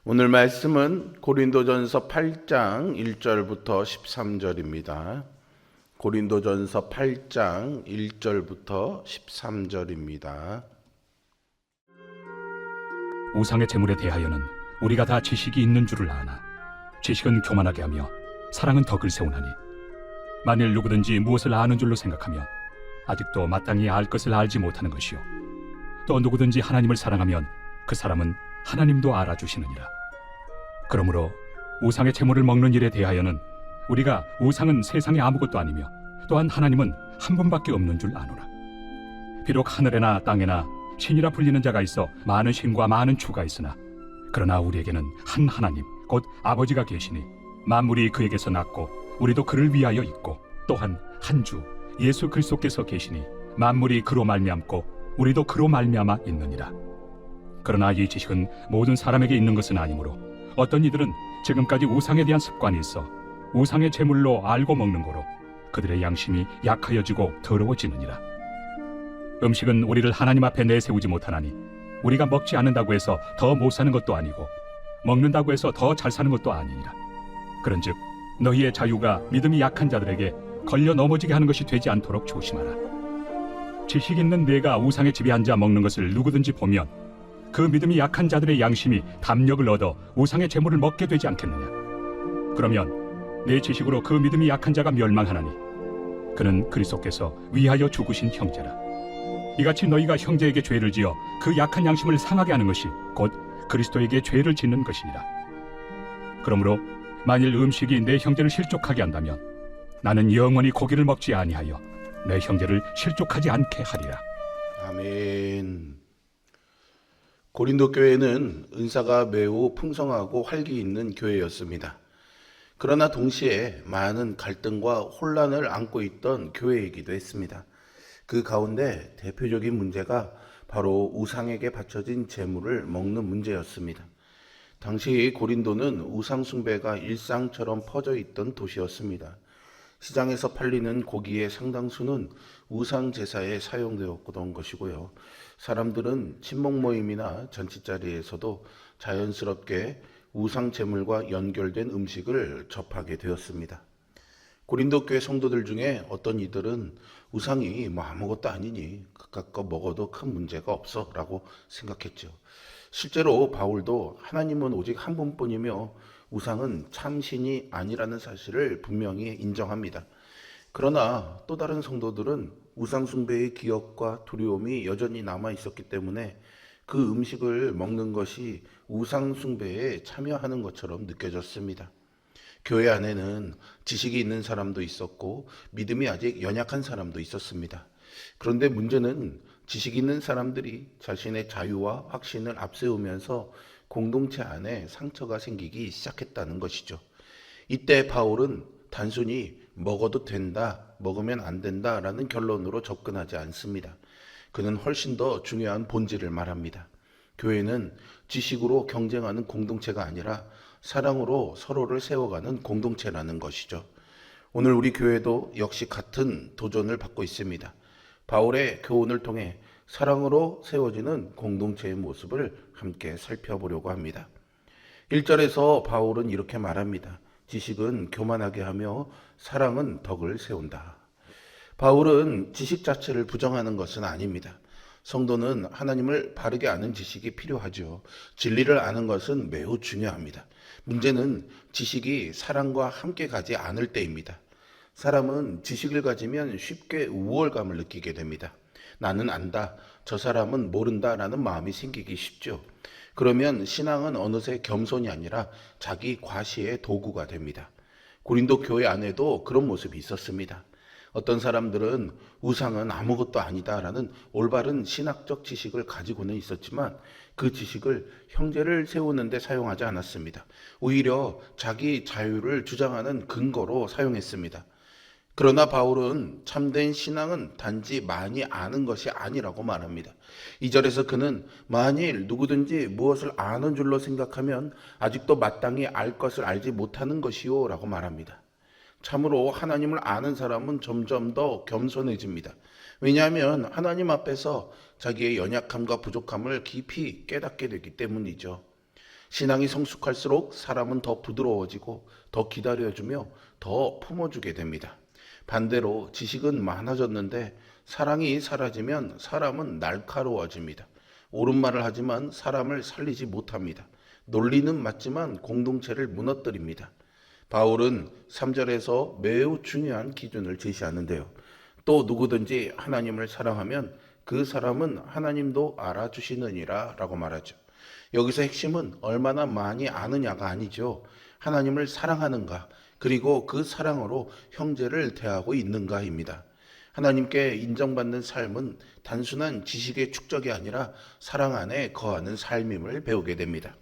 오늘 말씀은 고린도전서 8장 1절부터 13절입니다. 고린도전서 8장 1절부터 13절입니다. 우상의 제물에 대하여는 우리가 다 지식이 있는 줄을 아나 지식은 교만하게 하며 사랑은 덕을 세우나니 만일 누구든지 무엇을 아는 줄로 생각하면 아직도 마땅히 알 것을 알지 못하는 것이요 또 누구든지 하나님을 사랑하면 그 사람은 하나님도 알아주시느니라. 그러므로 우상의 제물을 먹는 일에 대하여는 우리가 우상은 세상에 아무것도 아니며 또한 하나님은 한 분밖에 없는 줄 아노라. 비록 하늘에나 땅에나 신이라 불리는 자가 있어 많은 신과 많은 주가 있으나 그러나 우리에게는 한 하나님 곧 아버지가 계시니 만물이 그에게서 났고 우리도 그를 위하여 있고 또한 한 주 예수 그리스도께서 계시니 만물이 그로 말미암고 우리도 그로 말미암아 있느니라. 그러나 이 지식은 모든 사람에게 있는 것은 아니므로 어떤 이들은 지금까지 우상에 대한 습관이 있어 우상의 제물로 알고 먹는 거로 그들의 양심이 약하여지고 더러워지느니라. 음식은 우리를 하나님 앞에 내세우지 못하나니 우리가 먹지 않는다고 해서 더 못 사는 것도 아니고 먹는다고 해서 더 잘 사는 것도 아니니라. 그런즉 너희의 자유가 믿음이 약한 자들에게 걸려 넘어지게 하는 것이 되지 않도록 조심하라. 지식 있는 내가 우상의 집에 앉아 먹는 것을 누구든지 보면 그 믿음이 약한 자들의 양심이 담력을 얻어 우상의 제물을 먹게 되지 않겠느냐. 그러면 내 지식으로 그 믿음이 약한 자가 멸망하나니 그는 그리스도께서 위하여 죽으신 형제라. 이같이 너희가 형제에게 죄를 지어 그 약한 양심을 상하게 하는 것이 곧 그리스도에게 죄를 짓는 것이니라. 그러므로 만일 음식이 내 형제를 실족하게 한다면 나는 영원히 고기를 먹지 아니하여 내 형제를 실족하지 않게 하리라. 아멘. 고린도 교회는 은사가 매우 풍성하고 활기 있는 교회였습니다. 그러나 동시에 많은 갈등과 혼란을 안고 있던 교회이기도 했습니다. 그 가운데 대표적인 문제가 바로 우상에게 바쳐진 제물을 먹는 문제였습니다. 당시 고린도는 우상 숭배가 일상처럼 퍼져 있던 도시였습니다. 시장에서 팔리는 고기의 상당수는 우상 제사에 사용되었던 것이고요. 사람들은 친목 모임이나 잔치자리에서도 자연스럽게 우상 제물과 연결된 음식을 접하게 되었습니다. 고린도 교회 성도들 중에 어떤 이들은 우상이 아무것도 아니니 그깟 거 먹어도 큰 문제가 없어 라고 생각했죠. 실제로 바울도 하나님은 오직 한 분뿐이며 우상은 참신이 아니라는 사실을 분명히 인정합니다. 그러나 또 다른 성도들은 우상 숭배의 기억과 두려움이 여전히 남아 있었기 때문에 그 음식을 먹는 것이 우상 숭배에 참여하는 것처럼 느껴졌습니다. 교회 안에는 지식이 있는 사람도 있었고 믿음이 아직 연약한 사람도 있었습니다. 그런데 문제는 지식 있는 사람들이 자신의 자유와 확신을 앞세우면서 공동체 안에 상처가 생기기 시작했다는 것이죠. 이때 바울은 단순히 먹어도 된다, 먹으면 안 된다라는 결론으로 접근하지 않습니다. 그는 훨씬 더 중요한 본질을 말합니다. 교회는 지식으로 경쟁하는 공동체가 아니라 사랑으로 서로를 세워가는 공동체라는 것이죠. 오늘 우리 교회도 역시 같은 도전을 받고 있습니다. 바울의 교훈을 통해 사랑으로 세워지는 공동체의 모습을 함께 살펴보려고 합니다. 1절에서 바울은 이렇게 말합니다. 지식은 교만하게 하며 사랑은 덕을 세운다. 바울은 지식 자체를 부정하는 것은 아닙니다. 성도는 하나님을 바르게 아는 지식이 필요하죠. 진리를 아는 것은 매우 중요합니다. 문제는 지식이 사랑과 함께 가지 않을 때입니다. 사람은 지식을 가지면 쉽게 우월감을 느끼게 됩니다. 나는 안다, 저 사람은 모른다 라는 마음이 생기기 쉽죠. 그러면 신앙은 어느새 겸손이 아니라 자기 과시의 도구가 됩니다. 고린도 교회 안에도 그런 모습이 있었습니다. 어떤 사람들은 우상은 아무것도 아니다라는 올바른 신학적 지식을 가지고는 있었지만 그 지식을 형제를 세우는 데 사용하지 않았습니다. 오히려 자기 자유를 주장하는 근거로 사용했습니다. 그러나 바울은 참된 신앙은 단지 많이 아는 것이 아니라고 말합니다. 2절에서 그는 만일 누구든지 무엇을 아는 줄로 생각하면 아직도 마땅히 알 것을 알지 못하는 것이요 라고 말합니다. 참으로 하나님을 아는 사람은 점점 더 겸손해집니다. 왜냐하면 하나님 앞에서 자기의 연약함과 부족함을 깊이 깨닫게 되기 때문이죠. 신앙이 성숙할수록 사람은 더 부드러워지고 더 기다려주며 더 품어주게 됩니다. 반대로 지식은 많아졌는데 사랑이 사라지면 사람은 날카로워집니다. 옳은 말을 하지만 사람을 살리지 못합니다. 논리는 맞지만 공동체를 무너뜨립니다. 바울은 3절에서 매우 중요한 기준을 제시하는데요. 또 누구든지 하나님을 사랑하면 그 사람은 하나님도 알아주시느니라 라고 말하죠. 여기서 핵심은 얼마나 많이 아느냐가 아니죠. 하나님을 사랑하는가, 그리고 그 사랑으로 형제를 대하고 있는가입니다. 하나님께 인정받는 삶은 단순한 지식의 축적이 아니라 사랑 안에 거하는 삶임을 배우게 됩니다.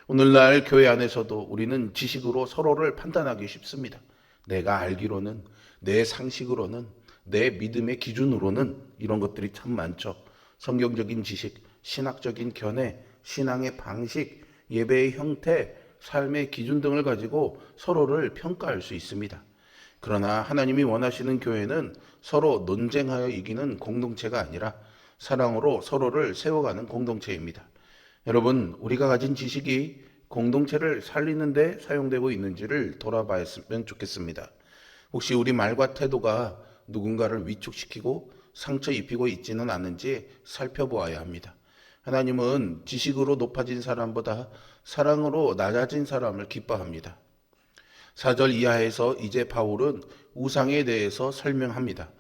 오늘날 교회 안에서도 우리는 지식으로 서로를 판단하기 쉽습니다. 내가 알기로는, 내 상식으로는, 내 믿음의 기준으로는 이런 것들이 참 많죠. 성경적인 지식, 신학적인 견해, 신앙의 방식, 예배의 형태, 삶의 기준 등을 가지고 서로를 평가할 수 있습니다. 그러나 하나님이 원하시는 교회는 서로 논쟁하여 이기는 공동체가 아니라 사랑으로 서로를 세워가는 공동체입니다. 여러분, 우리가 가진 지식이 공동체를 살리는 데 사용되고 있는지를 돌아봤으면 좋겠습니다. 혹시 우리 말과 태도가 누군가를 위축시키고 상처 입히고 있지는 않은지 살펴보아야 합니다. 하나님은 지식으로 높아진 사람보다 사랑으로 낮아진 사람을 기뻐합니다. 4절 이하에서 이제 바울은 우상에 대해서 설명합니다.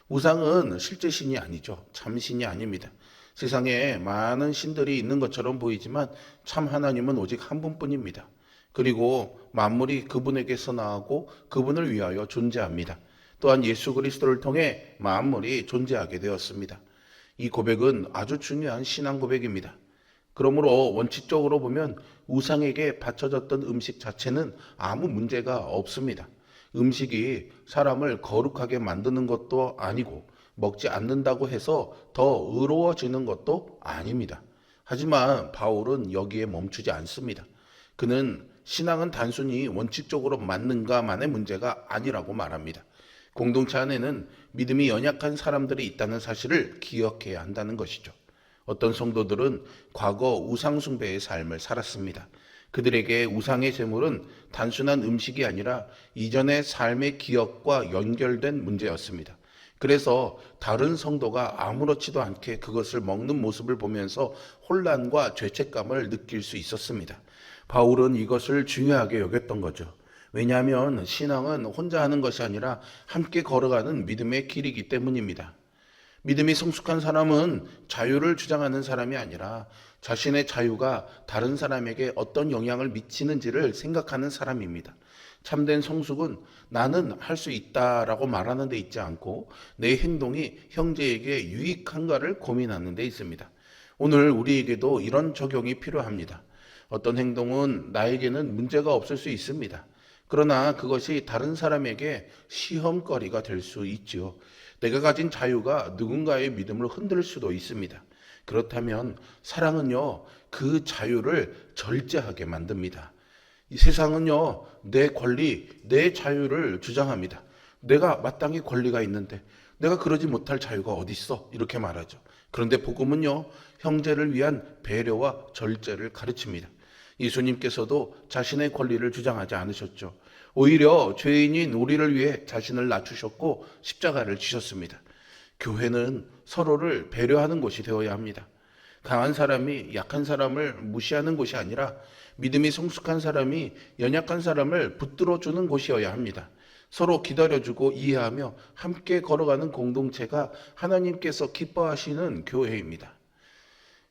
우상은 실제 신이 아니죠. 참 신이 아닙니다. 세상에 많은 신들이 있는 것처럼 보이지만 참 하나님은 오직 한 분뿐입니다. 그리고 만물이 그분에게서 나오고 그분을 위하여 존재합니다. 또한 예수 그리스도를 통해 만물이 존재하게 되었습니다. 이 고백은 아주 중요한 신앙 고백입니다. 그러므로 원칙적으로 보면 우상에게 바쳐졌던 음식 자체는 아무 문제가 없습니다. 음식이 사람을 거룩하게 만드는 것도 아니고 먹지 않는다고 해서 더 의로워지는 것도 아닙니다. 하지만 바울은 여기에 멈추지 않습니다. 그는 신앙은 단순히 원칙적으로 맞는가만의 문제가 아니라고 말합니다. 공동체 안에는 믿음이 연약한 사람들이 있다는 사실을 기억해야 한다는 것이죠. 어떤 성도들은 과거 우상 숭배의 삶을 살았습니다. 그들에게 우상의 제물은 단순한 음식이 아니라 이전의 삶의 기억과 연결된 문제였습니다. 그래서 다른 성도가 아무렇지도 않게 그것을 먹는 모습을 보면서 혼란과 죄책감을 느낄 수 있었습니다. 바울은 이것을 중요하게 여겼던 거죠. 왜냐하면 신앙은 혼자 하는 것이 아니라 함께 걸어가는 믿음의 길이기 때문입니다. 믿음이 성숙한 사람은 자유를 주장하는 사람이 아니라 자신의 자유가 다른 사람에게 어떤 영향을 미치는지를 생각하는 사람입니다. 참된 성숙은 나는 할 수 있다라고 말하는 데 있지 않고 내 행동이 형제에게 유익한가를 고민하는 데 있습니다. 오늘 우리에게도 이런 적용이 필요합니다. 어떤 행동은 나에게는 문제가 없을 수 있습니다. 그러나 그것이 다른 사람에게 시험거리가 될 수 있지요. 내가 가진 자유가 누군가의 믿음을 흔들 수도 있습니다. 그렇다면 사랑은요, 그 자유를 절제하게 만듭니다. 이 세상은요, 내 권리, 내 자유를 주장합니다. 내가 마땅히 권리가 있는데 내가 그러지 못할 자유가 어디 있어? 이렇게 말하죠. 그런데 복음은요, 형제를 위한 배려와 절제를 가르칩니다. 예수님께서도 자신의 권리를 주장하지 않으셨죠. 오히려 죄인인 우리를 위해 자신을 낮추셨고 십자가를 지셨습니다. 교회는 서로를 배려하는 곳이 되어야 합니다. 강한 사람이 약한 사람을 무시하는 곳이 아니라 믿음이 성숙한 사람이 연약한 사람을 붙들어주는 곳이어야 합니다. 서로 기다려주고 이해하며 함께 걸어가는 공동체가 하나님께서 기뻐하시는 교회입니다.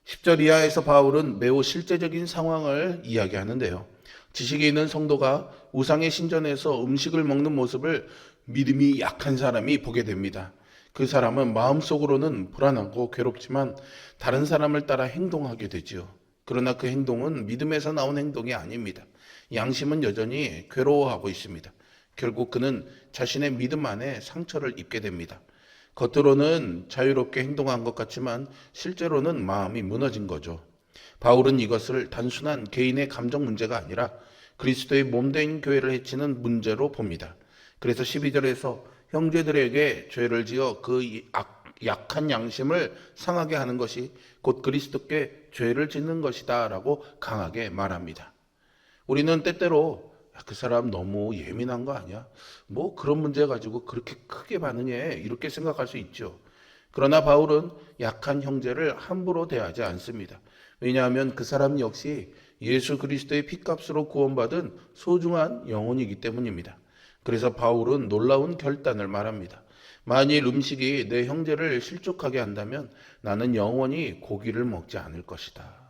10절 이하에서 바울은 매우 실제적인 상황을 이야기하는데요. 지식이 있는 성도가 우상의 신전에서 음식을 먹는 모습을 믿음이 약한 사람이 보게 됩니다. 그 사람은 마음속으로는 불안하고 괴롭지만 다른 사람을 따라 행동하게 되지요. 그러나 그 행동은 믿음에서 나온 행동이 아닙니다. 양심은 여전히 괴로워하고 있습니다. 결국 그는 자신의 믿음 안에 상처를 입게 됩니다. 겉으로는 자유롭게 행동한 것 같지만 실제로는 마음이 무너진 거죠. 바울은 이것을 단순한 개인의 감정 문제가 아니라 그리스도의 몸된 교회를 해치는 문제로 봅니다. 그래서 12절에서 형제들에게 죄를 지어 그 약한 양심을 상하게 하는 것이 곧 그리스도께 죄를 짓는 것이다라고 강하게 말합니다. 우리는 때때로 그 사람 너무 예민한 거 아니야? 뭐 그런 문제 가지고 그렇게 크게 반응해? 이렇게 생각할 수 있죠. 그러나 바울은 약한 형제를 함부로 대하지 않습니다. 왜냐하면 그 사람 역시 예수 그리스도의 핏값으로 구원받은 소중한 영혼이기 때문입니다. 그래서 바울은 놀라운 결단을 말합니다. 만일 음식이 내 형제를 실족하게 한다면 나는 영원히 고기를 먹지 않을 것이다.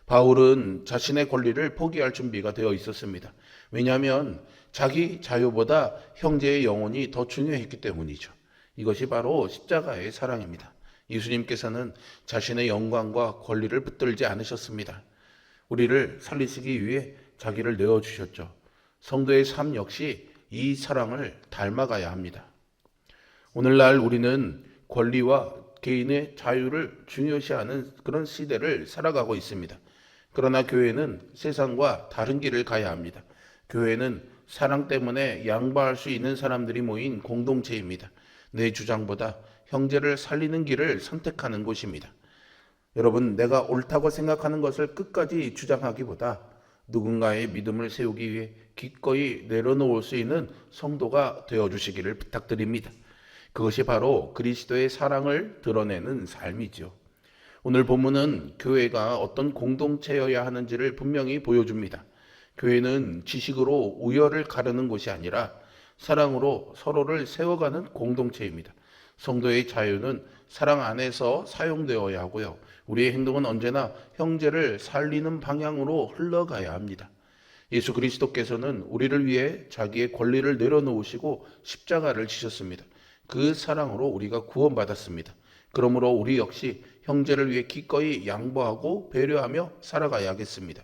바울은 자신의 권리를 포기할 준비가 되어 있었습니다. 왜냐하면 자기 자유보다 형제의 영혼이 더 중요했기 때문이죠. 이것이 바로 십자가의 사랑입니다. 예수님께서는 자신의 영광과 권리를 붙들지 않으셨습니다. 우리를 살리시기 위해 자기를 내어주셨죠. 성도의 삶 역시 이 사랑을 닮아가야 합니다. 오늘날 우리는 권리와 개인의 자유를 중요시하는 그런 시대를 살아가고 있습니다. 그러나 교회는 세상과 다른 길을 가야 합니다. 교회는 사랑 때문에 양보할 수 있는 사람들이 모인 공동체입니다. 내 주장보다 형제를 살리는 길을 선택하는 곳입니다. 여러분, 내가 옳다고 생각하는 것을 끝까지 주장하기보다 누군가의 믿음을 세우기 위해 기꺼이 내려놓을 수 있는 성도가 되어주시기를 부탁드립니다. 그것이 바로 그리스도의 사랑을 드러내는 삶이죠. 오늘 본문은 교회가 어떤 공동체여야 하는지를 분명히 보여줍니다. 교회는 지식으로 우열을 가르는 곳이 아니라 사랑으로 서로를 세워가는 공동체입니다. 성도의 자유는 사랑 안에서 사용되어야 하고요. 우리의 행동은 언제나 형제를 살리는 방향으로 흘러가야 합니다. 예수 그리스도께서는 우리를 위해 자기의 권리를 내려놓으시고 십자가를 지셨습니다. 그 사랑으로 우리가 구원받았습니다. 그러므로 우리 역시 형제를 위해 기꺼이 양보하고 배려하며 살아가야겠습니다.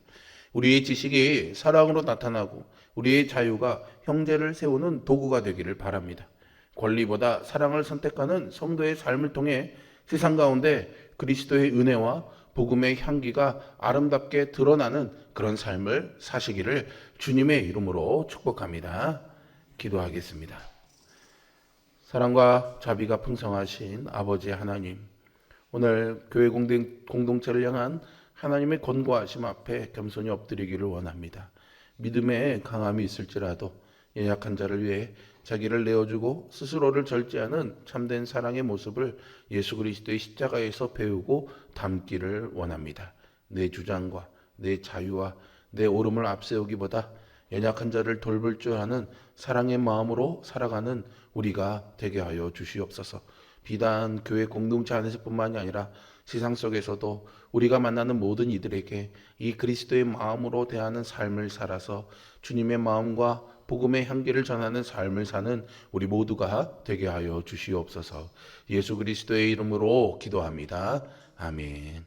우리의 지식이 사랑으로 나타나고 우리의 자유가 형제를 세우는 도구가 되기를 바랍니다. 권리보다 사랑을 선택하는 성도의 삶을 통해 세상 가운데 그리스도의 은혜와 복음의 향기가 아름답게 드러나는 그런 삶을 사시기를 주님의 이름으로 축복합니다. 기도하겠습니다. 사랑과 자비가 풍성하신 아버지 하나님, 오늘 교회 공동체를 향한 하나님의 권고하심 앞에 겸손히 엎드리기를 원합니다. 믿음에 강함이 있을지라도 연약한 자를 위해 자기를 내어주고 스스로를 절제하는 참된 사랑의 모습을 예수 그리스도의 십자가에서 배우고 담기를 원합니다. 내 주장과 내 자유와 내 옳음을 앞세우기보다 연약한 자를 돌볼 줄 아는 사랑의 마음으로 살아가는 우리가 되게 하여 주시옵소서. 비단 교회 공동체 안에서뿐만이 아니라 세상 속에서도 우리가 만나는 모든 이들에게 이 그리스도의 마음으로 대하는 삶을 살아서 주님의 마음과 복음의 향기를 전하는 삶을 사는 우리 모두가 되게 하여 주시옵소서. 예수 그리스도의 이름으로 기도합니다. 아멘.